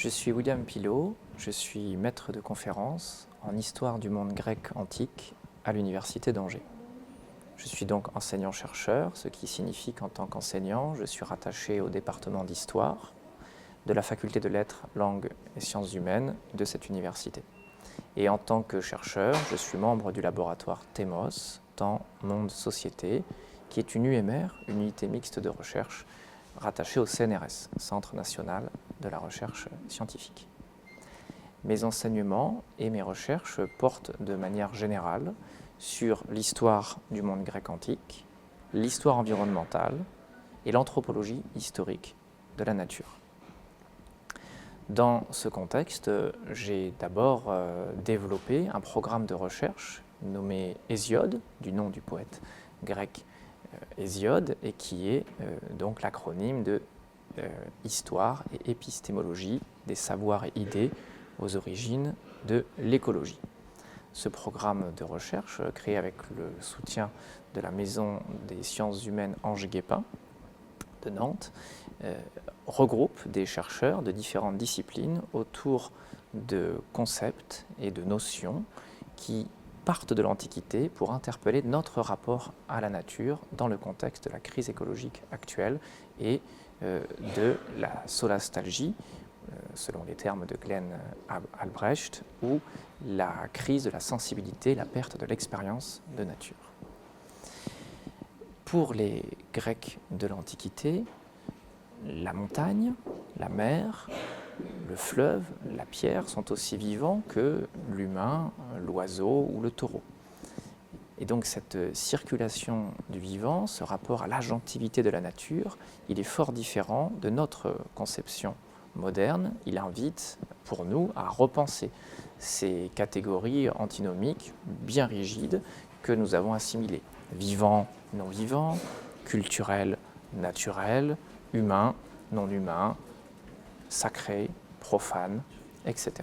Je suis William Pilot, je suis maître de conférence en histoire du monde grec antique à l'Université d'Angers. Je suis donc enseignant-chercheur, ce qui signifie qu'en tant qu'enseignant, je suis rattaché au département d'histoire de la faculté de lettres, langues et sciences humaines de cette université. Et en tant que chercheur, je suis membre du laboratoire TEMOS, Temps, Monde, Société, qui est une UMR, une unité mixte de recherche rattachée au CNRS, Centre national de la recherche scientifique. Mes enseignements et mes recherches portent de manière générale sur l'histoire du monde grec antique, l'histoire environnementale et l'anthropologie historique de la nature. Dans ce contexte, j'ai d'abord développé un programme de recherche nommé Hésiode, du nom du poète grec Hésiode, et qui est donc l'acronyme de Histoire et épistémologie des savoirs et idées aux origines de l'écologie. Ce programme de recherche, créé avec le soutien de la Maison des sciences humaines Angers-Guépin de Nantes, regroupe des chercheurs de différentes disciplines autour de concepts et de notions qui partent de l'Antiquité pour interpeller notre rapport à la nature dans le contexte de la crise écologique actuelle et de la solastalgie, selon les termes de Glenn Albrecht, ou la crise de la sensibilité, la perte de l'expérience de nature. Pour les Grecs de l'Antiquité, la montagne, la mer, le fleuve, la pierre sont aussi vivants que l'humain, l'oiseau ou le taureau. Et donc cette circulation du vivant, ce rapport à l'agentivité de la nature, il est fort différent de notre conception moderne. Il invite pour nous à repenser ces catégories antinomiques bien rigides que nous avons assimilées. Vivant, non vivant, culturel, naturel, humain, non humain, sacré, profane, etc.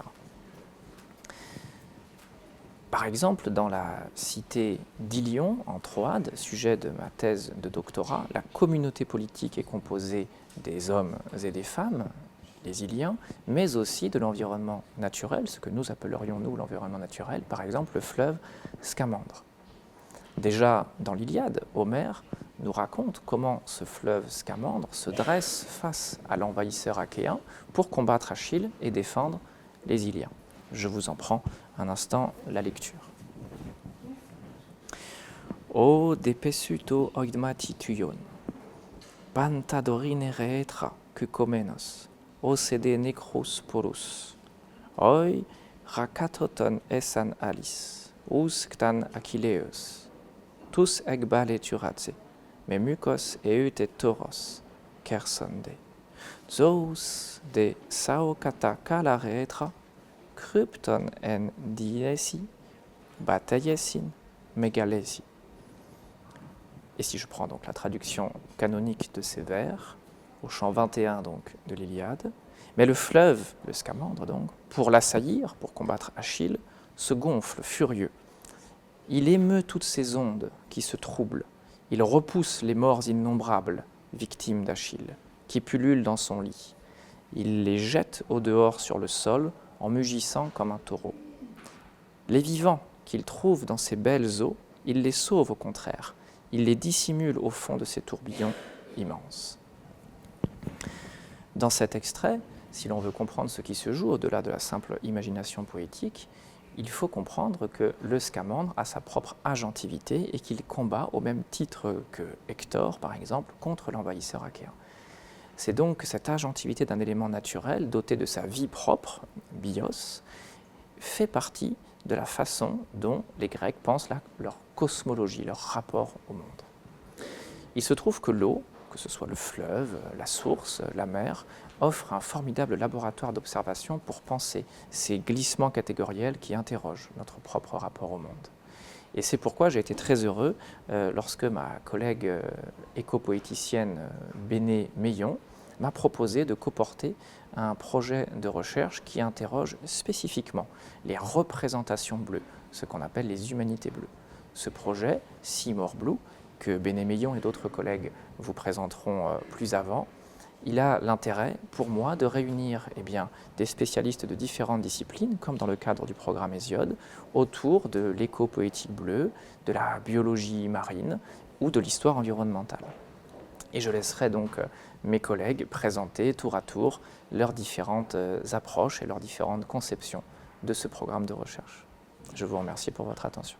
Par exemple, dans la cité d'Ilion, en Troade, sujet de ma thèse de doctorat, la communauté politique est composée des hommes et des femmes, les Iliens, mais aussi de l'environnement naturel, ce que nous appellerions, nous, l'environnement naturel, par exemple le fleuve Scamandre. Déjà, dans l'Iliade, Homère nous raconte comment ce fleuve Scamandre se dresse face à l'envahisseur achéen pour combattre Achille et défendre les Iliens. Je vous en prends un instant la lecture. O depesuto oidmatituion, pantadorine reetra kykomenos, o sede necrus porus, oi rakatoton esan alis, us ktan Achilleus, tous egbale turatse, me mukos eute toros, kersonde. Zous de saokata kala reetra, krypton en diesi, bataillesin, megalesi. Et si je prends donc la traduction canonique de ces vers, au chant 21 donc de l'Iliade, mais le fleuve, le Scamandre donc, pour l'assaillir, pour combattre Achille, se gonfle furieux. Il émeut toutes ces ondes qui se troublent, il repousse les morts innombrables, victimes d'Achille, qui pullulent dans son lit. Il les jette au dehors sur le sol, en mugissant comme un taureau. Les vivants qu'il trouve dans ces belles eaux, il les sauve au contraire. Il les dissimule au fond de ces tourbillons immenses. Dans cet extrait, si l'on veut comprendre ce qui se joue au-delà de la simple imagination poétique, il faut comprendre que le Scamandre a sa propre agentivité et qu'il combat au même titre que Hector, par exemple, contre l'envahisseur achéen. C'est donc cette agentivité d'un élément naturel doté de sa vie propre, bios, fait partie de la façon dont les Grecs pensent leur cosmologie, leur rapport au monde. Il se trouve que l'eau, que ce soit le fleuve, la source, la mer, offre un formidable laboratoire d'observation pour penser ces glissements catégoriels qui interrogent notre propre rapport au monde. Et c'est pourquoi j'ai été très heureux lorsque ma collègue éco-poéticienne Béné Meillon m'a proposé de coporter un projet de recherche qui interroge spécifiquement les représentations bleues, ce qu'on appelle les humanités bleues. Ce projet, See More Blue, que Béné Meillon et d'autres collègues vous présenteront plus avant, il a l'intérêt, pour moi, de réunir des spécialistes de différentes disciplines, comme dans le cadre du programme Hésiode, autour de l'éco-poétique bleue, de la biologie marine ou de l'histoire environnementale. Et je laisserai donc mes collègues présenter tour à tour leurs différentes approches et leurs différentes conceptions de ce programme de recherche. Je vous remercie pour votre attention.